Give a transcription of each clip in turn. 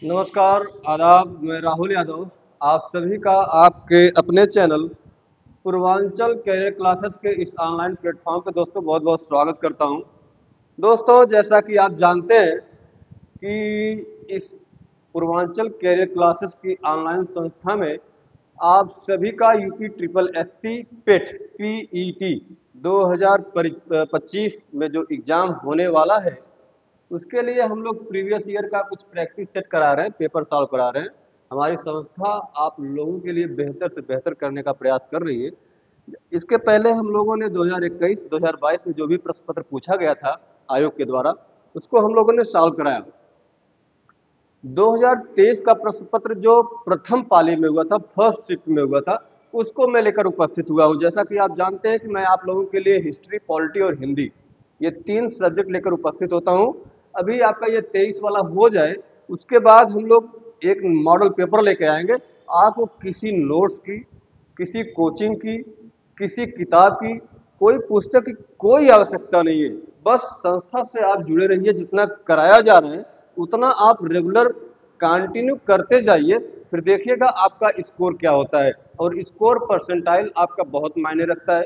नमस्कार, आदाब। मैं राहुल यादव आप सभी का आपके अपने चैनल पूर्वांचल कैरियर क्लासेस के इस ऑनलाइन प्लेटफॉर्म पे दोस्तों बहुत बहुत स्वागत करता हूं। दोस्तों, जैसा कि आप जानते हैं कि इस पूर्वांचल कैरियर क्लासेस की ऑनलाइन संस्था में आप सभी का यूपी ट्रिपल एससी पेट पीईटी 2025 में जो एग्ज़ाम होने वाला है उसके लिए हम लोग प्रीवियस ईयर का कुछ प्रैक्टिस सेट करा रहे हैं, पेपर सॉल्व करा रहे हैं। हमारी संस्था आप लोगों के लिए बेहतर से बेहतर करने का प्रयास कर रही है। इसके पहले हम लोगों ने 2021 2022 में जो भी प्रश्न पत्र पूछा गया था आयोग के द्वारा, उसको हम लोगों ने सॉल्व कराया। 2023 का प्रश्न पत्र जो प्रथम पाली में हुआ था, फर्स्ट शिफ्ट में हुआ था, उसको मैं लेकर उपस्थित हुआ हूँ। जैसा कि आप जानते हैं कि मैं आप लोगों के लिए हिस्ट्री, पॉलिटी और हिंदी ये 3 सब्जेक्ट लेकर उपस्थित होता हूँ। अभी आपका ये 23 वाला हो जाए, उसके बाद हम लोग एक मॉडल पेपर लेके आएंगे। आपको किसी नोट्स की, किसी कोचिंग की, किसी किताब की, कोई पुस्तक की कोई आवश्यकता नहीं है। बस संस्था से आप जुड़े रहिए, जितना कराया जा रहा है उतना आप रेगुलर कंटिन्यू करते जाइए, फिर देखिएगा आपका स्कोर क्या होता है। और स्कोर परसेंटाइल आपका बहुत मायने रखता है।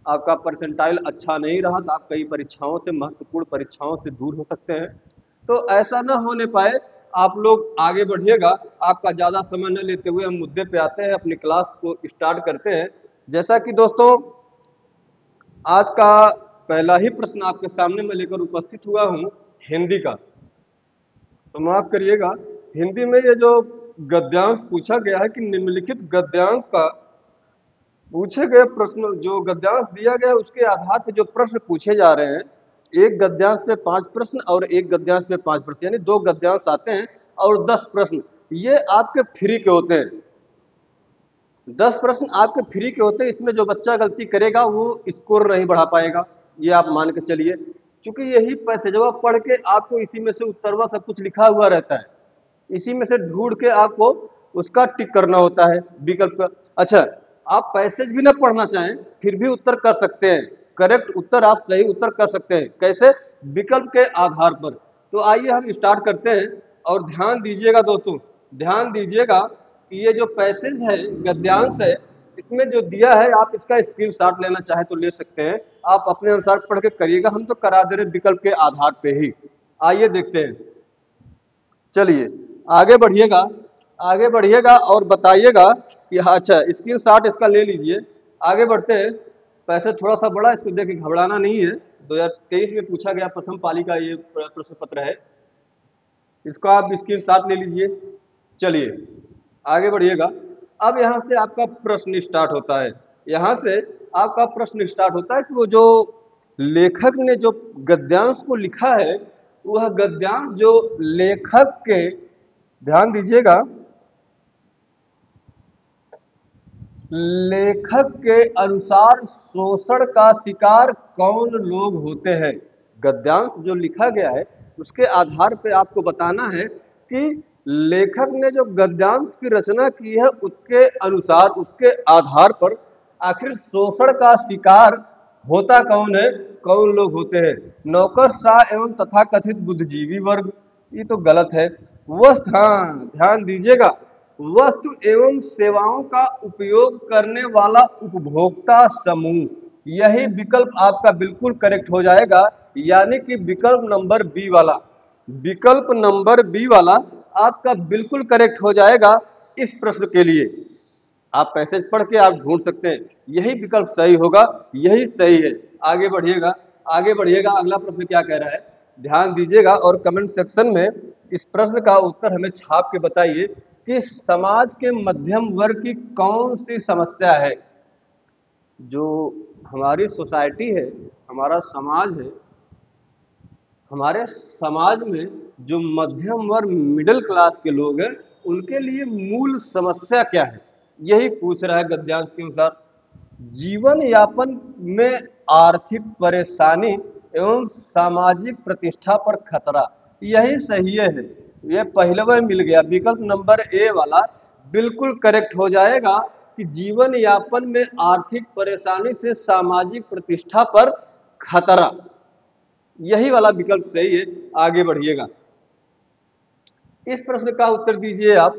आपका परसेंटाइल अच्छा नहीं रहा तो आप कई परीक्षाओं से, महत्वपूर्ण परीक्षाओं से दूर हो सकते हैं। तो ऐसा ना होने पाए, आप लोग आगे बढ़िएगा। आपका ज़्यादा समय न लेते हुए हम मुद्दे पे आते हैं, अपनी क्लास को स्टार्ट करते हैं। जैसा कि दोस्तों, आज का पहला ही प्रश्न आपके सामने मैं लेकर उपस्थित हुआ हूँ हिंदी का। तो माफ करिएगा, हिंदी में ये जो गद्यांश पूछा गया है कि निम्नलिखित गद्यांश का पूछे गए प्रश्न, जो गद्यांश दिया गया है उसके आधार पर जो प्रश्न पूछे जा रहे हैं, एक गद्यांश पे 5 प्रश्न और एक गद्यांश पे 5 प्रश्न, यानी 2 गद्यांश आते हैं और 10 प्रश्न ये आपके फ्री के होते हैं। 10 प्रश्न आपके फ्री के होते हैं। इसमें जो बच्चा गलती करेगा वो स्कोर नहीं बढ़ा पाएगा, ये आप मान के चलिए। क्योंकि यही पैसेजवा पढ़ के आपको इसी में से उत्तरवा सब कुछ लिखा हुआ रहता है, इसी में से ढूंढ के आपको उसका टिक करना होता है विकल्प का। अच्छा, आप पैसेज भी ना पढ़ना चाहें फिर भी उत्तर कर सकते हैं। करेक्ट उत्तर, आप सही उत्तर कर सकते हैं। कैसे? विकल्प के आधार पर। तो आइए हम स्टार्ट करते हैं। और ध्यान दीजिएगा दोस्तों, ध्यान दीजिएगा कि ये जो पैसेज है, गद्यांश है, इसमें जो दिया है आप इसका स्क्रीनशॉट लेना चाहे तो ले सकते हैं। आप अपने अनुसार पढ़ के करिएगा, हम तो करा दे रहे विकल्प के आधार पे ही। आइए देखते हैं। चलिए आगे बढ़िएगा, आगे बढ़िएगा और बताइएगा कि हाँ, अच्छा स्क्रीनशॉट इसका ले लीजिए। आगे बढ़ते हैं। पैसे थोड़ा सा बड़ा, इसको देख के घबराना नहीं है। 2023 में पूछा गया प्रथम पाली का ये प्रश्न पत्र है, इसको आप स्क्रीनशॉट ले लीजिए। चलिए आगे बढ़िएगा। अब यहाँ से आपका प्रश्न स्टार्ट होता है। यहाँ से आपका प्रश्न स्टार्ट होता है कि वो जो लेखक ने जो गद्यांश को लिखा है, वह गद्यांश जो लेखक के, ध्यान दीजिएगा, लेखक के अनुसार शोषण का शिकार कौन लोग होते हैं। गद्यांश जो लिखा गया है उसके आधार पे आपको बताना है कि लेखक ने जो गद्यांश की रचना की है उसके अनुसार, उसके आधार पर आखिर शोषण का शिकार होता कौन है, कौन लोग होते हैं। नौकरशाह एवं तथाकथित बुद्धिजीवी वर्ग, ये तो गलत है। वस्तु, हाँ ध्यान दीजिएगा, वस्तु एवं सेवाओं का उपयोग करने वाला उपभोक्ता समूह, यही विकल्प आपका बिल्कुल करेक्ट हो जाएगा। यानी कि विकल्प नंबर बी वाला, विकल्प नंबर बी वाला आपका बिल्कुल करेक्ट हो जाएगा इस प्रश्न के लिए। आप पैसेज पढ़ के आप ढूंढ सकते हैं, यही विकल्प सही होगा, यही सही है। आगे बढ़िएगा, आगे बढ़िएगा। अगला प्रश्न क्या कह रहा है, ध्यान दीजिएगा और कमेंट सेक्शन में इस प्रश्न का उत्तर हमें छाप के बताइए कि समाज के मध्यम वर्ग की कौन सी समस्या है। जो हमारी सोसाइटी है, हमारा समाज है, हमारे समाज में जो मध्यम वर्ग, मिडिल क्लास के लोग हैं, उनके लिए मूल समस्या क्या है, यही पूछ रहा है गद्यांश के अनुसार। जीवन यापन में आर्थिक परेशानी एवं सामाजिक प्रतिष्ठा पर खतरा, यही सही है। यह पहलवा मिल गया, विकल्प नंबर ए वाला बिल्कुल करेक्ट हो जाएगा कि जीवन यापन में आर्थिक परेशानी से सामाजिक प्रतिष्ठा पर खतरा, यही वाला विकल्प सही है। आगे बढ़िएगा। इस प्रश्न का उत्तर दीजिए आप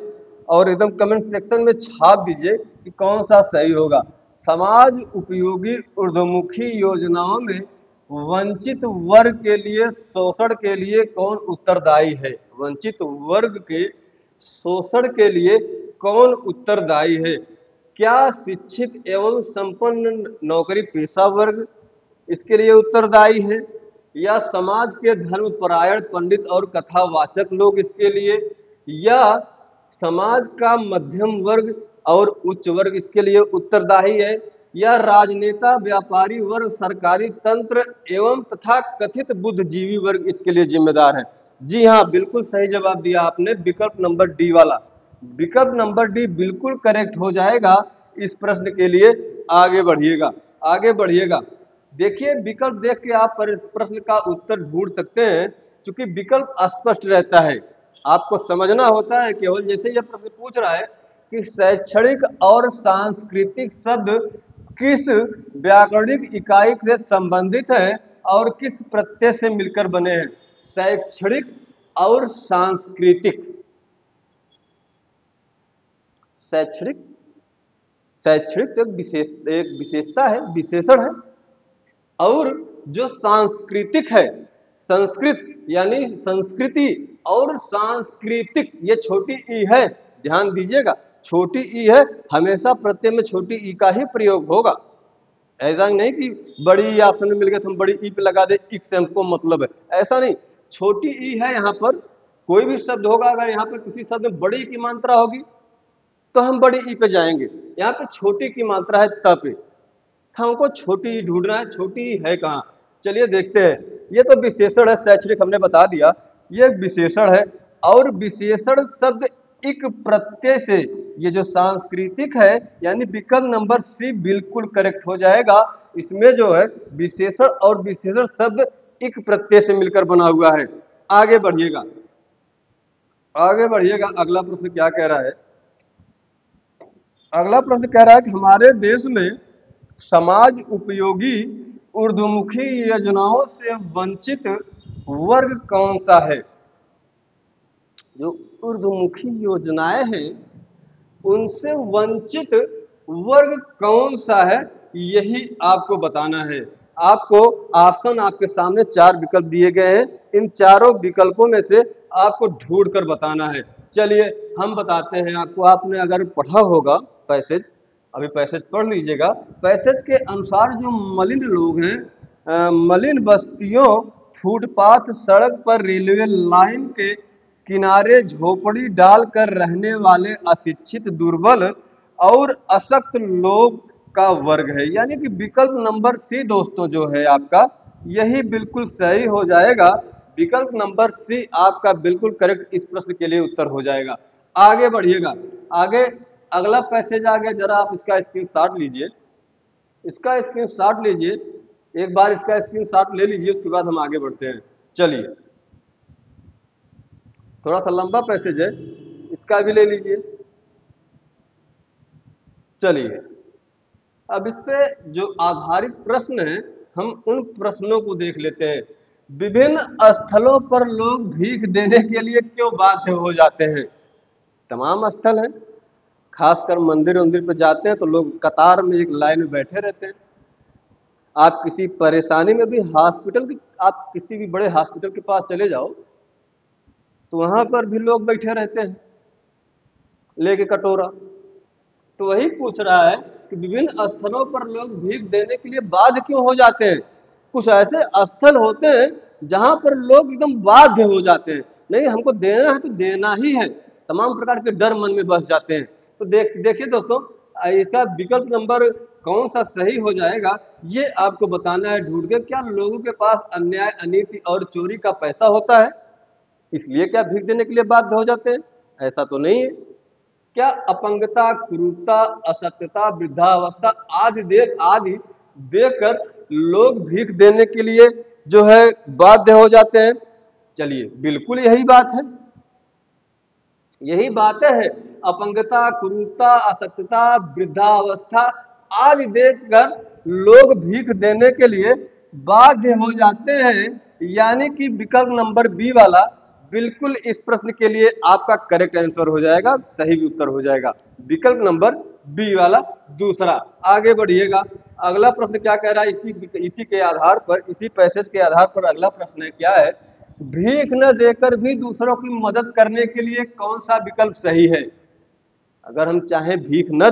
और एकदम कमेंट सेक्शन में छाप दीजिए कि कौन सा सही होगा। समाज उपयोगी ऊर्ध्वमुखी योजनाओं में वंचित वर्ग के लिए शोषण के लिए कौन उत्तरदायी है? वंचित वर्ग के शोषण के लिए कौन उत्तरदायी है? क्या शिक्षित एवं संपन्न नौकरी पेशा वर्ग इसके लिए उत्तरदायी है, या समाज के धर्मपरायण पंडित और कथावाचक लोग इसके लिए, या समाज का मध्यम वर्ग और उच्च वर्ग इसके लिए उत्तरदायी है, या राजनेता व्यापारी वर्ग सरकारी तंत्र एवं तथा कथित बुद्धिजीवी वर्ग इसके लिए जिम्मेदार है? जी हाँ, बिल्कुल सही जवाब दिया आपने, विकल्प नंबर डी वाला। विकल्प नंबर डी बिल्कुल करेक्ट हो जाएगा इस प्रश्न के लिए। आगे बढ़िएगा, आगे बढ़िएगा। देखिए विकल्प देख के आप प्रश्न का उत्तर ढूंढ सकते हैं, क्योंकि विकल्प अस्पष्ट रहता है। आपको समझना होता है केवल, जैसे यह प्रश्न पूछ रहा है कि शैक्षणिक और सांस्कृतिक शब्द किस व्याकरणिक इकाई से संबंधित है और किस प्रत्यय से मिलकर बने हैं। शैक्षणिक और सांस्कृतिक, शैक्षणिक शैक्षणिक तो एक विशेषता है, विशेषण है, और जो सांस्कृतिक है, संस्कृत यानी संस्कृति, और सांस्कृतिक ये छोटी ई है, ध्यान दीजिएगा, छोटी ई है, हमेशा प्रत्यय में छोटी ई का ही प्रयोग होगा। ऐसा नहीं कि बड़ी ई ऑप्शन में मिल गया तो हम बड़ी ई पे लगा दे, इक से हमको मतलब है, ऐसा नहीं। छोटी ई है, यहाँ पर कोई भी शब्द होगा, अगर यहाँ पर किसी शब्द में बड़ी की मात्रा होगी तो हम बड़ी ई पे जाएंगे, यहाँ पे छोटी की मात्रा है त पे, हमको छोटी ई ढूंढना है, छोटी ई है कहाँ। चलिए देखते हैं, ये तो विशेषण है, शैक्षणिक हमने बता दिया, ये विशेषण है, और विशेषण शब्द इक प्रत्यय से, ये जो सांस्कृतिक है यानी विकल्प नंबर सी बिल्कुल करेक्ट हो जाएगा। इसमें जो है विशेषण और विशेषण शब्द इक प्रत्यय से मिलकर बना हुआ है। आगे बढ़िएगा, आगे बढ़िएगा। अगला प्रश्न क्या कह रहा है? अगला प्रश्न कह रहा है कि हमारे देश में समाज उपयोगी ऊर्ध्वमुखी योजनाओं से वंचित वर्ग कौन सा है? जो ऊर्ध्वमुखी योजनाएं हैं उनसे वंचित वर्ग कौन सा है, यही आपको बताना है। आपको ऑप्शन आपके सामने 4 विकल्प दिए गए हैं, इन चारों विकल्पों में से आपको ढूंढ कर बताना है। चलिए हम बताते हैं आपको, आपने अगर पढ़ा होगा पैसेज, अभी पैसेज पढ़ लीजिएगा। पैसेज के अनुसार जो मलिन लोग हैं, मलिन बस्तियों, फुटपाथ, सड़क पर, रेलवे लाइन के किनारे झोपड़ी डालकर रहने वाले अशिक्षित, दुर्बल और अशक्त लोग का वर्ग है। यानी कि विकल्प नंबर सी दोस्तों जो है आपका, यही बिल्कुल सही हो जाएगा। विकल्प नंबर सी आपका बिल्कुल करेक्ट इस प्रश्न के लिए उत्तर हो जाएगा। आगे बढ़िएगा, आगे अगला पैसेज आ गया, जरा आप इसका स्क्रीनशॉट लीजिए, इसका स्क्रीनशॉट लीजिए, एक बार इसका स्क्रीनशॉट ले लीजिए, उसके बाद हम आगे बढ़ते हैं। चलिए, थोड़ा सा लंबा पैसेज है, इसका भी ले लीजिए। चलिए, अब इस पे जो आधारित प्रश्न है, हम उन प्रश्नों को देख लेते हैं। विभिन्न स्थलों पर लोग भीख देने के लिए क्यों बाध्य हो जाते हैं? तमाम स्थल हैं, खासकर मंदिर वंदिर पर जाते हैं तो लोग कतार में एक लाइन में बैठे रहते हैं। आप किसी परेशानी में भी हॉस्पिटल की, आप किसी भी बड़े हॉस्पिटल के पास चले जाओ तो वहां पर भी लोग बैठे रहते हैं लेके कटोरा। तो वही पूछ रहा है कि विभिन्न स्थलों पर लोग भीख देने के लिए बाध्य क्यों हो जाते हैं? कुछ ऐसे स्थल होते हैं जहां पर लोग एकदम बाध्य हो जाते हैं, नहीं हमको देना है तो देना ही है, तमाम प्रकार के डर मन में बस जाते हैं। तो देखिए दोस्तों, इसका विकल्प नंबर कौन सा सही हो जाएगा, ये आपको बताना है ढूंढ के। क्या लोगों के पास अन्याय, अनीति और चोरी का पैसा होता है, इसलिए क्या भीख देने के लिए बाध्य हो जाते हैं? ऐसा तो नहीं है। क्या अपंगता, कुरूपता, असत्यता, वृद्धावस्था आदि देखकर लोग भीख देने के लिए जो है बाध्य हो जाते हैं? चलिए, बिल्कुल यही बात है, यही बातें है। अपंगता, कुरूपता, असत्यता, वृद्धावस्था आदि देखकर लोग भीख देने के लिए बाध्य हो जाते हैं। यानी कि विकल्प नंबर बी वाला बिल्कुल इस प्रश्न के लिए आपका करेक्ट आंसर हो जाएगा, सही भी उत्तर हो जाएगा विकल्प नंबर बी वाला दूसरा। आगे बढ़िएगा, अगला प्रश्न क्या कह रहा है, इसी के आधार पर, इसी पैसेज के आधार पर अगला प्रश्न है क्या है, भीख न देकर भी दूसरों की मदद करने के लिए कौन सा विकल्प सही है। अगर हम चाहें भीख न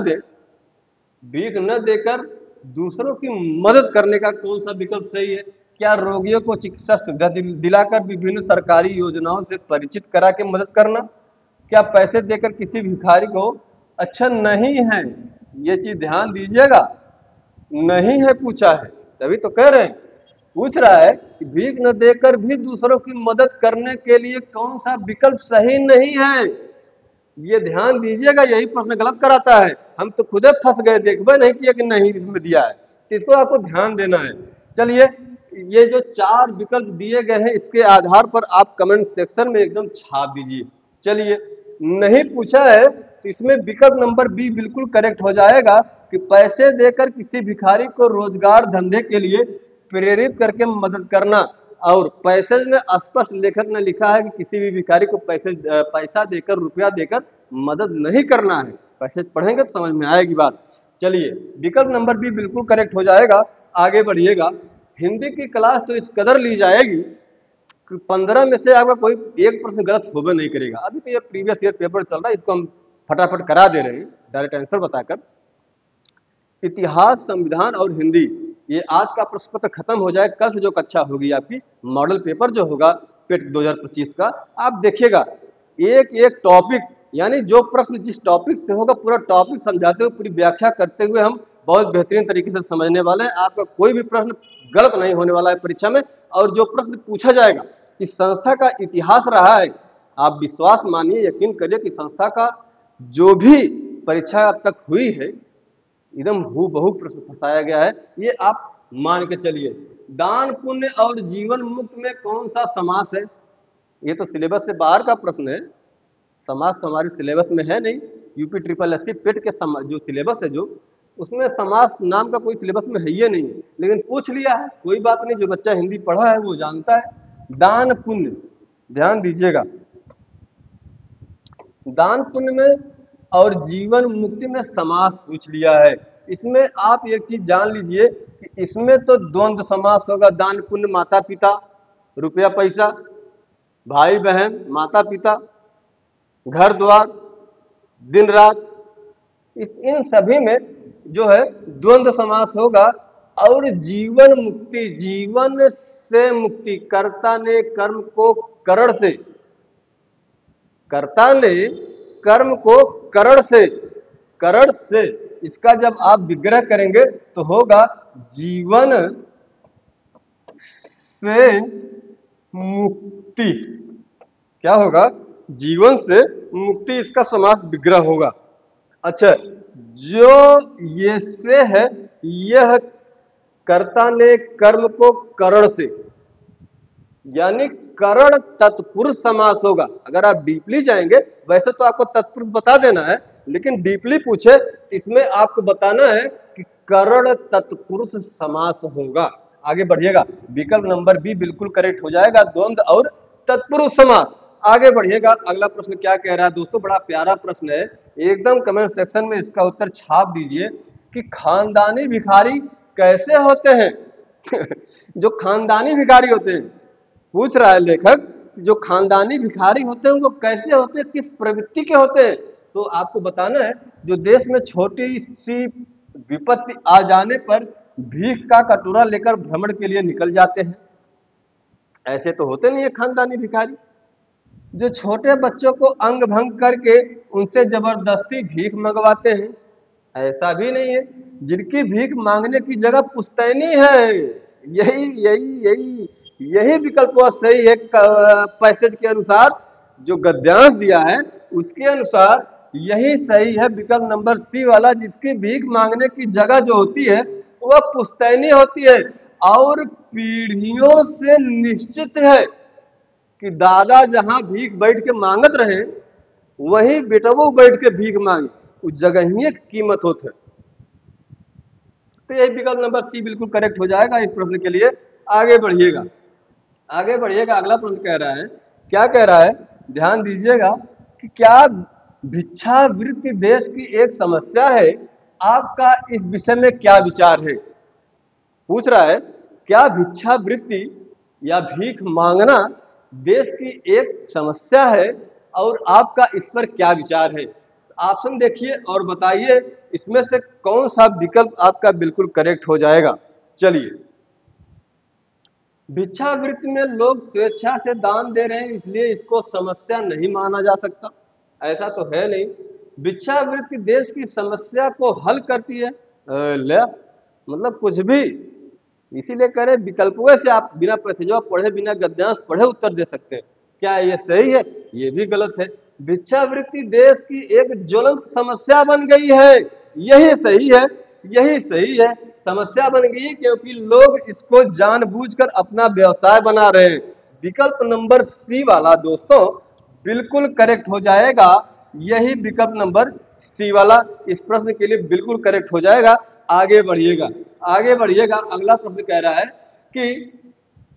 देकर दूसरों की मदद करने का कौन सा विकल्प सही है। क्या रोगियों को चिकित्सा सुविधा दिलाकर विभिन्न सरकारी योजनाओं से परिचित करा के मदद करना, क्या पैसे देकर किसी भिखारी को, अच्छा नहीं है, ये चीज ध्यान दीजिएगा, नहीं है पूछा है, तभी तो कह रहे हैं, पूछ रहा है कि भीख न देकर भी दूसरों की मदद करने के लिए कौन सा विकल्प सही नहीं है। ये ध्यान दीजिएगा, यही प्रश्न गलत कराता है, हम तो खुदे फंस गए, देखबे नहीं किया कि नहीं इसमें दिया है, इसको आपको ध्यान देना है। चलिए, ये जो 4 विकल्प दिए गए हैं इसके आधार पर आप कमेंट सेक्शन में एकदम छाप दीजिए। चलिए, नहीं पूछा है तो इसमें विकल्प नंबर बी बिल्कुल करेक्ट हो जाएगा कि पैसे देकर किसी भिखारी को रोजगार धंधे के लिए प्रेरित करके मदद करना। और पैसेज में स्पष्ट लेखक ने लिखा है कि किसी भी भिखारी को पैसा देकर, रुपया देकर मदद नहीं करना है। पैसेज पढ़ेंगे तो समझ में आएगी बात। चलिए, विकल्प नंबर बी बिल्कुल करेक्ट हो जाएगा। आगे बढ़िएगा, हिंदी की क्लास तो इस कदर ली जाएगी कि 15 में से आपका कोई एक प्रश्न गलत होबे नहीं करेगा। अभी तो ये प्रीवियस ईयर पेपर चल रहा है, इसको हम फटाफट करा दे रहे हैं डायरेक्ट आंसर बताकर। इतिहास, संविधान और हिंदी, ये आज का प्रश्न पत्र खत्म हो जाए, कल से जो कक्षा होगी आपकी मॉडल पेपर जो होगा पेट 2025 का, आप देखिएगा एक एक टॉपिक, यानी जो प्रश्न जिस टॉपिक से होगा पूरा टॉपिक समझाते हुए, पूरी व्याख्या करते हुए हम बहुत बेहतरीन तरीके से समझने वाले हैं। आपका कोई भी प्रश्न गलत नहीं होने वाला है परीक्षा में। और जो प्रश्न पूछा जाएगा, इस संस्था का इतिहास रहा है, आप विश्वास मानिए, यकीन करिए कि संस्था का जो भी परीक्षा अब तक हुई है एकदम हूबहू प्रश्न फंसाया गया है, ये आप मान के चलिए। दान, पुण्य और जीवन मुक्त में कौन सा समास है। ये तो सिलेबस से बाहर का प्रश्न है, समास तो हमारे सिलेबस में है नहीं। यूपी ट्रिपल एससी पेट के जो सिलेबस है, जो उसमें समास नाम का कोई सिलेबस में है ही नहीं है, लेकिन पूछ लिया है, कोई बात नहीं, जो बच्चा हिंदी पढ़ा है वो जानता है। दान पुण्य, ध्यान दीजिएगा, दान पुण्य में और जीवन मुक्ति में समास पूछ लिया है। इसमें आप एक चीज जान लीजिए कि इसमें तो द्वंद्व समास होगा। दान पुण्य, माता पिता, रुपया पैसा, भाई बहन, माता पिता, घर द्वार, दिन रात, इन सभी में जो है द्वंद्व समास होगा। और जीवन मुक्ति, जीवन से मुक्ति, कर्ता ने कर्म को करण से, कर्ता ने कर्म को करण से, इसका जब आप विग्रह करेंगे तो होगा जीवन से मुक्ति। क्या होगा, जीवन से मुक्ति, इसका समास विग्रह होगा। अच्छा, जो ये से है, यह कर्ता ने कर्म को करण से, यानी करण तत्पुरुष समास होगा। अगर आप डीपली जाएंगे, वैसे तो आपको तत्पुरुष बता देना है, लेकिन डीपली पूछे तो इसमें आपको बताना है कि करण तत्पुरुष समास होगा। आगे बढ़िएगा, विकल्प नंबर बी बिल्कुल करेक्ट हो जाएगा, द्वंद्व और तत्पुरुष समास। आगे बढ़िएगा, अगला प्रश्न क्या कह रहा है दोस्तों, बड़ा प्यारा प्रश्न है, एकदम कमेंट सेक्शन में इसका उत्तर छाप दीजिए कि खानदानी भिखारी कैसे होते हैं। जो खानदानी भिखारी होते हैं, पूछ रहा है लेखक, जो खानदानी भिखारी होते हैं वो कैसे होते हैं, किस प्रवृत्ति के होते हैं। तो आपको बताना है, जो देश में छोटी सी विपत्ति आ जाने पर भीख का कटोरा लेकर भ्रमण के लिए निकल जाते हैं, ऐसे तो होते नहीं है खानदानी भिखारी। जो छोटे बच्चों को अंग भंग करके उनसे जबरदस्ती भीख मंगवाते हैं, ऐसा भी नहीं है। जिनकी भीख मांगने की जगह पुश्तैनी है, यही यही यही यही विकल्प सही है। पैसेज के अनुसार जो गद्यांश दिया है उसके अनुसार यही सही है, विकल्प नंबर सी वाला, जिसकी भीख मांगने की जगह जो होती है वह पुश्तैनी होती है। और पीढ़ियों से निश्चित है कि दादा जहां भीख बैठ के मांगत रहे, वही बेटवो बैठ के भीख मांगे, उस जगह ही एक कीमत होती है। तो यही विकल्प नंबर सी बिल्कुल करेक्ट हो जाएगा इस प्रश्न के लिए। आगे बढ़िएगा, अगला प्रश्न कह रहा है क्या कह रहा है, ध्यान दीजिएगा कि क्या भिक्षावृत्ति देश की एक समस्या है, आपका इस विषय में क्या विचार है। पूछ रहा है क्या भिक्षावृत्ति या भीख मांगना देश की एक समस्या है और आपका इस पर क्या विचार है। ऑप्शन देखिए और बताइए इसमें से कौन सा विकल्प आपका बिल्कुल करेक्ट हो जाएगा। चलिए, भिक्षावृत्ति में लोग स्वेच्छा से दान दे रहे हैं इसलिए इसको समस्या नहीं माना जा सकता, ऐसा तो है नहीं। भिक्षावृत्ति देश की समस्या को हल करती है, ले मतलब कुछ भी, इसीलिए कह रहे विकल्पों से आप बिना पैसेजवा पढ़े बिना गद्यांश पढ़े उत्तर दे सकते हैं। क्या ये सही है? ये भी गलत है। भिक्षावृत्ति देश की एक ज्वलंत समस्या बन गई है, यही सही है, यही सही है। समस्या बन गई क्योंकि लोग इसको जानबूझकर अपना व्यवसाय बना रहे हैं। विकल्प नंबर सी वाला दोस्तों बिल्कुल करेक्ट हो जाएगा, यही विकल्प नंबर सी वाला इस प्रश्न के लिए बिल्कुल करेक्ट हो जाएगा। आगे बढ़िएगा, आगे बढ़िएगा। अगला प्रश्न कह रहा है कि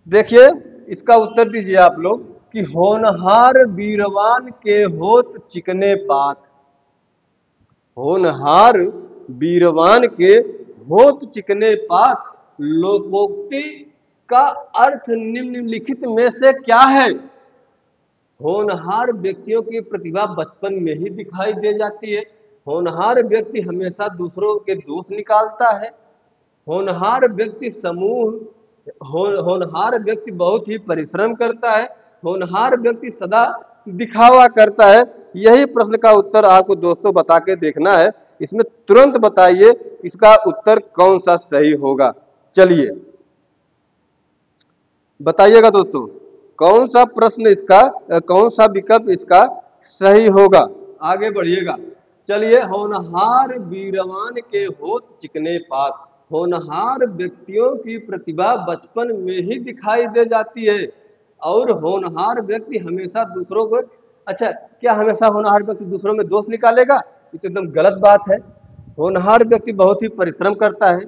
देखिए इसका उत्तर दीजिए आप लोग कि होनहार बीरवान के होत चिकने पात। होनहार बीरवान के होत चिकने पात लोकोक्ति का अर्थ निम्नलिखित में से क्या है। होनहार व्यक्तियों की प्रतिभा बचपन में ही दिखाई दे जाती है। होनहार व्यक्ति हमेशा दूसरों के दोष निकालता है। होनहार व्यक्ति होनहार व्यक्ति बहुत ही परिश्रम करता है। होनहार व्यक्ति सदा दिखावा करता है। यही प्रश्न का उत्तर आपको दोस्तों बता के देखना है। इसमें तुरंत बताइए इसका उत्तर कौन सा सही होगा। चलिए बताइएगा दोस्तों कौन सा प्रश्न इसका, कौन सा विकल्प इसका सही होगा। आगे बढ़िएगा। चलिए, होनहार बीरवान के होत चिकने पात। होनहार व्यक्तियों की प्रतिभा बचपन में ही दिखाई दे जाती है और होनहार व्यक्ति हमेशा दूसरों को, अच्छा क्या हमेशा होनहार व्यक्ति दूसरों में दोष निकालेगा? ये तो एकदम गलत बात है। होनहार व्यक्ति बहुत ही परिश्रम करता है,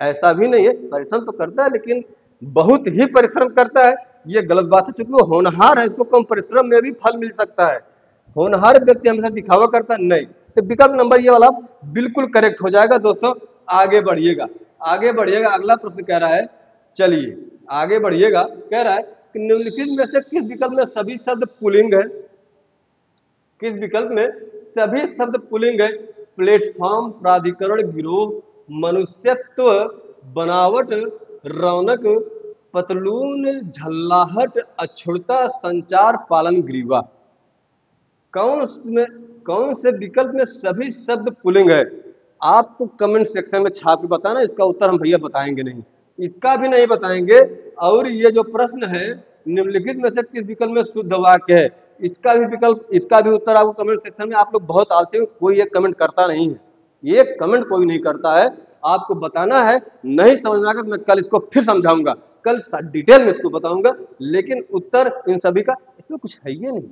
ऐसा भी नहीं है, परिश्रम तो करता है लेकिन बहुत ही परिश्रम करता है, ये गलत बात है। चूंकि वो होनहार है इसको कम परिश्रम में भी फल मिल सकता है। होनहार व्यक्ति हमेशा दिखावा करता नहीं, तो विकल्प नंबर ये वाला बिल्कुल करेक्ट हो जाएगा दोस्तों। आगे बढ़िएगा, आगे बढ़िएगा। अगला प्रश्न कह रहा है, चलिए आगे बढ़िएगा। कह रहा है कि निम्नलिखित में से किस विकल्प में सभी शब्द पुल्लिंग है। किस विकल्प में सभी शब्द पुल्लिंग है? प्लेटफॉर्म, प्राधिकरण, गिरोह, मनुष्यत्व, बनावट, रौनक, पतलून, झल्लाहट, अक्षुणता, संचार, पालन, ग्रीवा। कौन से विकल्प में सभी शब्द पुल्लिंग है? आपको कमेंट सेक्शन में छाप के बताना, इसका उत्तर हम भैया बताएंगे नहीं, इसका भी नहीं बताएंगे। और ये जो प्रश्न है निम्नलिखित में से किस विकल्प में शुद्ध वाक्य है, इसका भी विकल्प, इसका भी उत्तर आपको कमेंट सेक्शन में। आप लोग बहुत आलसी हो, कोई ये कमेंट करता नहीं है, ये कमेंट कोई नहीं करता है। आपको बताना है, नहीं समझ में आकर मैं कल इसको फिर समझाऊंगा, कल डिटेल में इसको बताऊंगा, लेकिन उत्तर इन सभी का इसमें कुछ है ही नहीं।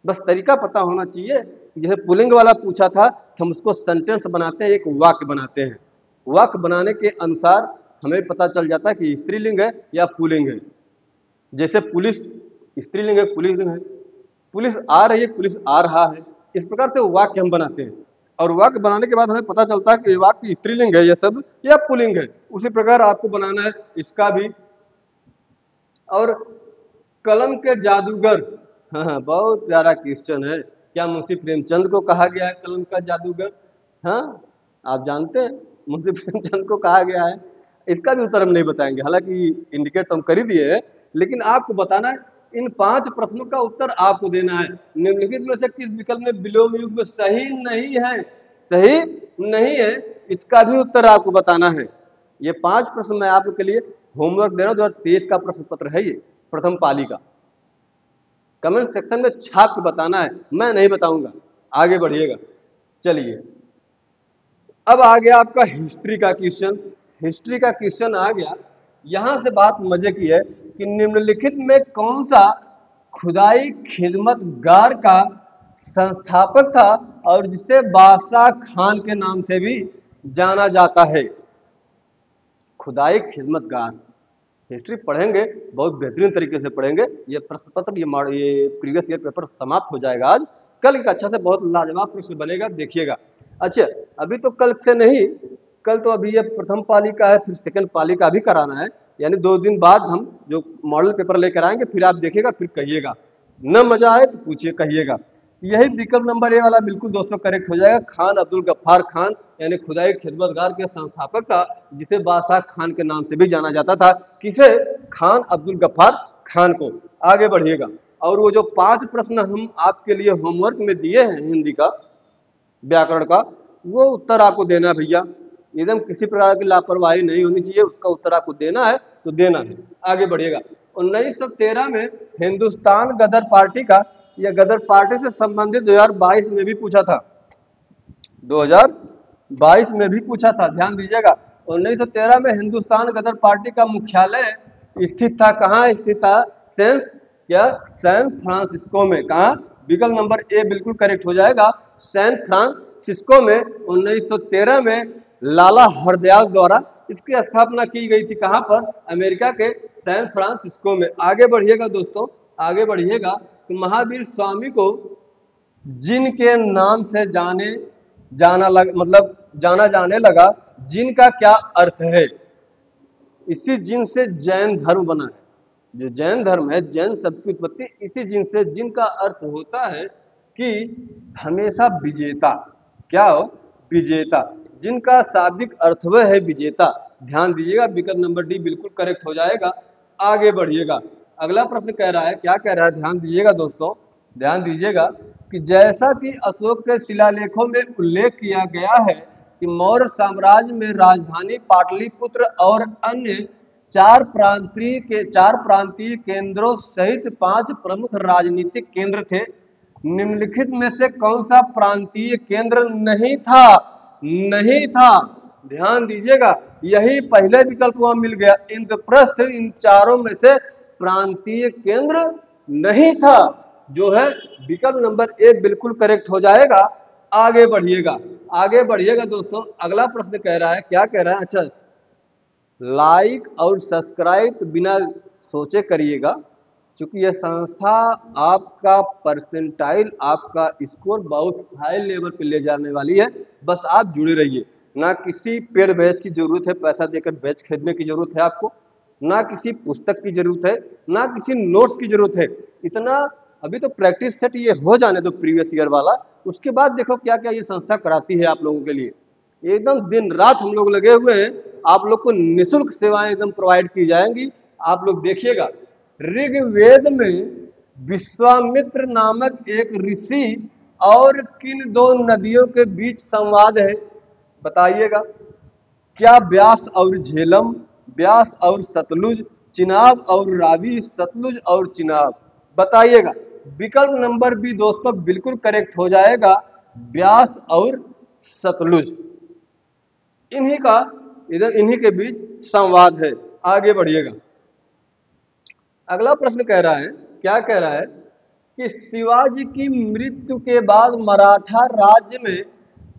बस तरीका पता होना चाहिए। यह पुल्लिंग वाला पूछा था तो हम उसको सेंटेंस बनाते हैं, एक वाक्य बनाते हैं। वाक्य बनाने के अनुसार हमें पता चल जाता है कि स्त्रीलिंग है या पुल्लिंग है। जैसे पुलिस स्त्रीलिंग है, पुल्लिंग है, पुलिस आ रही है, पुलिस आ रहा है। इस प्रकार से वाक्य हम बनाते हैं और वाक्य बनाने के बाद हमें पता चलता है कि वाक्य स्त्रीलिंग है यह सब या पुल्लिंग है। उसी प्रकार आपको बनाना है इसका भी। और कलम के जादूगर, हाँ बहुत प्यारा क्वेश्चन है। क्या मुंशी प्रेमचंद को कहा गया है कलम का जादूगर? हाँ आप जानते हैं मुंशी प्रेमचंद को कहा गया है। इसका भी उत्तर हम नहीं बताएंगे, हालांकि इंडिकेट तो हम कर ही दिए हैं, लेकिन आपको बताना है। इन 5 प्रश्नों का उत्तर आपको देना है। निम्नलिखित में से किस विकल्प में विलोम युग में सही नहीं है? सही नहीं है, इसका भी उत्तर आपको बताना है। ये 5 प्रश्न मैं आपके लिए होमवर्क दे रहा हूँ। 2023 का प्रश्न पत्र है ये, प्रथम पाली का। कमेंट सेक्शन में छाप के बताना है, मैं नहीं बताऊंगा। आगे बढ़िएगा। चलिए अब आ गया आपका हिस्ट्री का क्वेश्चन। हिस्ट्री का क्वेश्चन आ गया। यहां से बात मजे की है कि निम्नलिखित में कौन सा खुदाई खिदमतगार का संस्थापक था और जिसे बादशाह खान के नाम से भी जाना जाता है। खुदाई खिदमतगार, हिस्ट्री पढ़ेंगे, बहुत बेहतरीन तरीके से पढ़ेंगे। ये प्रश्न पत्र, ये प्रीवियस ईयर पेपर समाप्त हो जाएगा आज। कल एक अच्छा से बहुत लाजवाब प्रश्न बनेगा, देखिएगा। अच्छा, अभी तो कल से नहीं, कल तो अभी ये प्रथम पाली का है, फिर सेकंड पाली का भी कराना है, यानी 2 दिन बाद हम जो मॉडल पेपर लेकर आएंगे, फिर आप देखिएगा, फिर कहिएगा। न मजा आए तो पूछिए, कहिएगा। यही विकल्प नंबर ए वाला बिल्कुल दोस्तों करेक्ट हो जाएगा। खान अब्दुल गफ्फार खान यानी खुदाई खिदमतगार के संस्थापक था, जिसे बादशाह खान के नाम से भी जाना जाता था। किसे? खान अब्दुल गफ्फार खान को। आगे बढ़िएगा। और वो जो 5 प्रश्न हम आपके लिए होमवर्क में दिए हैं हिंदी का, व्याकरण का, वो उत्तर आपको देना है भैया। एकदम किसी प्रकार की लापरवाही नहीं होनी चाहिए, उसका उत्तर आपको देना है तो देना है। आगे बढ़िएगा। 1913 में हिंदुस्तान गदर पार्टी का, या गदर पार्टी से संबंधित 2022 में भी पूछा था, 2022 में भी पूछा था, ध्यान दीजिएगा। 1913 में हिंदुस्तान गदर पार्टी का मुख्यालय स्थित था, कहाँ स्थित था? सैन फ्रांसिस्को में। कहाँ? विकल्प नंबर ए बिल्कुल करेक्ट हो जाएगा, सैन फ्रांसिस्को में। 1913 में लाला हरदयाल द्वारा इसकी स्थापना की गई थी, कहाँ पर? अमेरिका के सैन फ्रांसिस्को में। आगे बढ़िएगा दोस्तों, आगे बढ़िएगा। तो महावीर स्वामी को जिन के नाम से जाना जाने लगा, जिन का क्या अर्थ है? इसी जिन से जैन धर्म बना है। जो जैन धर्म है, जैन शब्द की उत्पत्ति इसी जिन से, जिनका अर्थ होता है कि हमेशा विजेता। क्या हो? विजेता। जिनका शाब्दिक अर्थ वह है विजेता। ध्यान दीजिएगा, विकल्प नंबर डी बिल्कुल करेक्ट हो जाएगा। आगे बढ़िएगा। अगला प्रश्न कह रहा है, क्या कह रहा है? ध्यान दीजिएगा दोस्तों, ध्यान दीजिएगा कि जैसा कि अशोक के शिलालेखों में उल्लेख किया गया है कि मौर्य साम्राज्य में राजधानी पाटलिपुत्र और अन्य 4 प्रांतीय केंद्रों सहित 5 प्रमुख राजनीतिक केंद्र थे। निम्नलिखित में से कौन सा प्रांतीय केंद्र नहीं था? नहीं था। ध्यान दीजिएगा, यही पहले विकल्प वहां मिल गया, इंद्रप्रस्थ। इन चारों में से प्रांतीय केंद्र नहीं था, जो है विकल्प नंबर ए बिल्कुल करेक्ट हो जाएगा। आगे बढ़िएगा, आगे बढ़िएगा दोस्तों। अगला प्रश्न कह रहा है, क्या कह रहा है? अच्छा, लाइक और सब्सक्राइब बिना सोचे करिएगा, क्योंकि यह संस्था आपका परसेंटाइल, आपका स्कोर बहुत हाई लेवल पे ले जाने वाली है। बस आप जुड़े रहिए। ना किसी पेड बैच की जरूरत है, पैसा देकर बैच खरीदने की जरूरत है आपको, ना किसी पुस्तक की जरूरत है, ना किसी नोट्स की जरूरत है। इतना अभी तो प्रैक्टिस सेट ये हो जाने दो प्रीवियस ईयर वाला, उसके बाद देखो क्या क्या ये संस्था कराती है आप लोगों के लिए। एकदम दिन रात हम लोग लगे हुए हैं, आप लोग को निःशुल्क सेवाएं एकदम प्रोवाइड की जाएंगी। आप लोग देखिएगा, ऋग्वेद में विश्वामित्र नामक एक ऋषि और किन 2 नदियों के बीच संवाद है? बताइएगा। क्या व्यास और झेलम, व्यास और सतलुज, चिनाब और रावी, सतलुज और चिनाब? बताइएगा। विकल्प नंबर बी दोस्तों बिल्कुल करेक्ट हो जाएगा, व्यास और सतलुज। इन्हीं के बीच संवाद है। आगे बढ़िएगा। अगला प्रश्न कह रहा है, क्या कह रहा है कि शिवाजी की मृत्यु के बाद मराठा राज्य में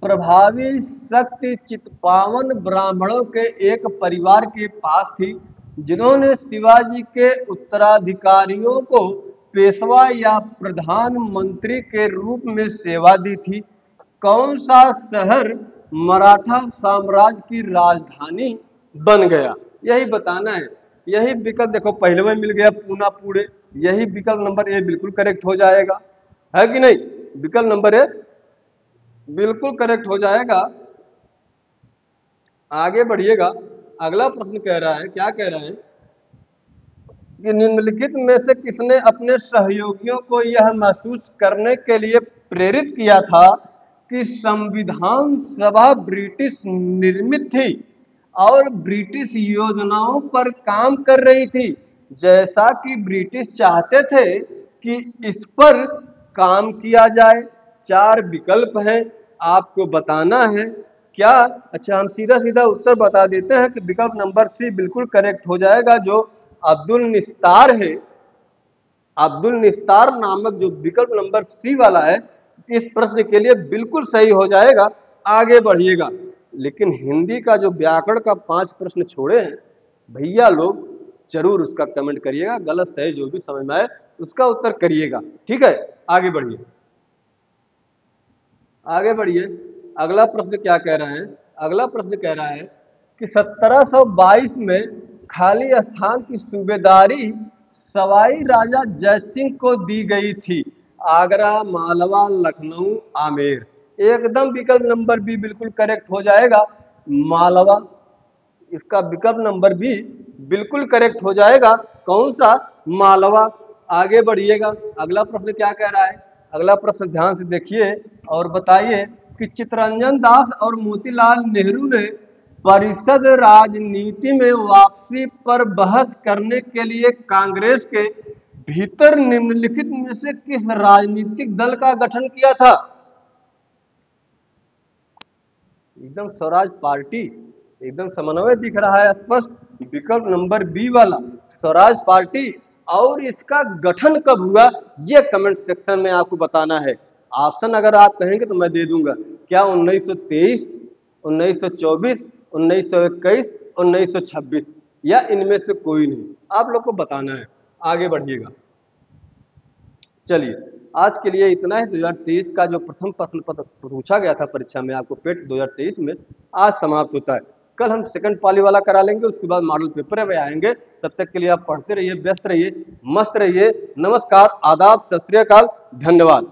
प्रभावी शक्ति चित्पावन ब्राह्मणों के एक परिवार के पास थी, जिन्होंने शिवाजी के उत्तराधिकारियों को पेशवा या प्रधानमंत्री के रूप में सेवा दी थी। कौन सा शहर मराठा साम्राज्य की राजधानी बन गया? यही बताना है। यही विकल्प देखो पहले में मिल गया, पूना पुणे। यही विकल्प नंबर ए बिल्कुल करेक्ट हो जाएगा, है कि नहीं? विकल्प नंबर ए बिल्कुल करेक्ट हो जाएगा। आगे बढ़िएगा। अगला प्रश्न कह रहा है, क्या कह रहा है कि निम्नलिखित में से किसने अपने सहयोगियों को यह महसूस करने के लिए प्रेरित किया था कि संविधान सभा ब्रिटिश निर्मित थी और ब्रिटिश योजनाओं पर काम कर रही थी, जैसा कि ब्रिटिश चाहते थे कि इस पर काम किया जाए? 4 विकल्प हैं, आपको बताना है क्या? अच्छा, हम सीधा सीधा उत्तर बता देते हैं कि विकल्प नंबर सी बिल्कुल करेक्ट हो जाएगा, जो अब्दुल निस्तार है। अब्दुल निस्तार नामक जो विकल्प नंबर सी वाला है, इस प्रश्न के लिए बिल्कुल सही हो जाएगा। आगे बढ़िएगा। लेकिन हिंदी का जो व्याकरण का 5 प्रश्न छोड़े हैं भैया लोग, जरूर उसका कमेंट करिएगा, गलत सही जो भी समझ में आए उसका उत्तर करिएगा। ठीक है, आगे बढ़िए, आगे बढ़िए। अगला प्रश्न क्या कह रहा है? अगला प्रश्न कह रहा है कि 1722 में खाली स्थान की सूबेदारी सवाई राजा जयसिंह को दी गई थी। आगरा, मालवा, लखनऊ, आमेर। एकदम विकल्प नंबर बी बिल्कुल करेक्ट हो जाएगा, मालवा। इसका विकल्प नंबर बी बिल्कुल करेक्ट हो जाएगा। कौन सा? मालवा। आगे बढ़िएगा, अगला प्रश्न क्या कह रहा है? अगला प्रश्न ध्यान से देखिए और बताइए कि चित्तरंजन दास और मोतीलाल नेहरू ने परिषद राजनीति में वापसी पर बहस करने के लिए कांग्रेस के भीतर निम्नलिखित में से किस राजनीतिक दल का गठन किया था? एकदम स्वराज पार्टी, एकदम समन्वय दिख रहा है स्पष्ट, विकल्प नंबर बी वाला स्वराज पार्टी। और इसका गठन कब हुआ ये कमेंट सेक्शन में आपको बताना है। ऑप्शन अगर आप कहेंगे तो मैं दे दूंगा। क्या 1923, 1924, 1921, 1926 या इनमें से कोई नहीं? आप लोग को बताना है। आगे बढ़िएगा, चलिए आज के लिए इतना ही। 2023 का जो प्रथम प्रश्न पत्र पूछा गया था परीक्षा में आपको पेट 2023 में, आज समाप्त होता है। कल हम सेकंड पाली वाला करा लेंगे, उसके बाद मॉडल पेपर में आएंगे। तब तक के लिए आप पढ़ते रहिए, व्यस्त रहिए, मस्त रहिए। नमस्कार, आदाब, सत श्री अकाल, धन्यवाद।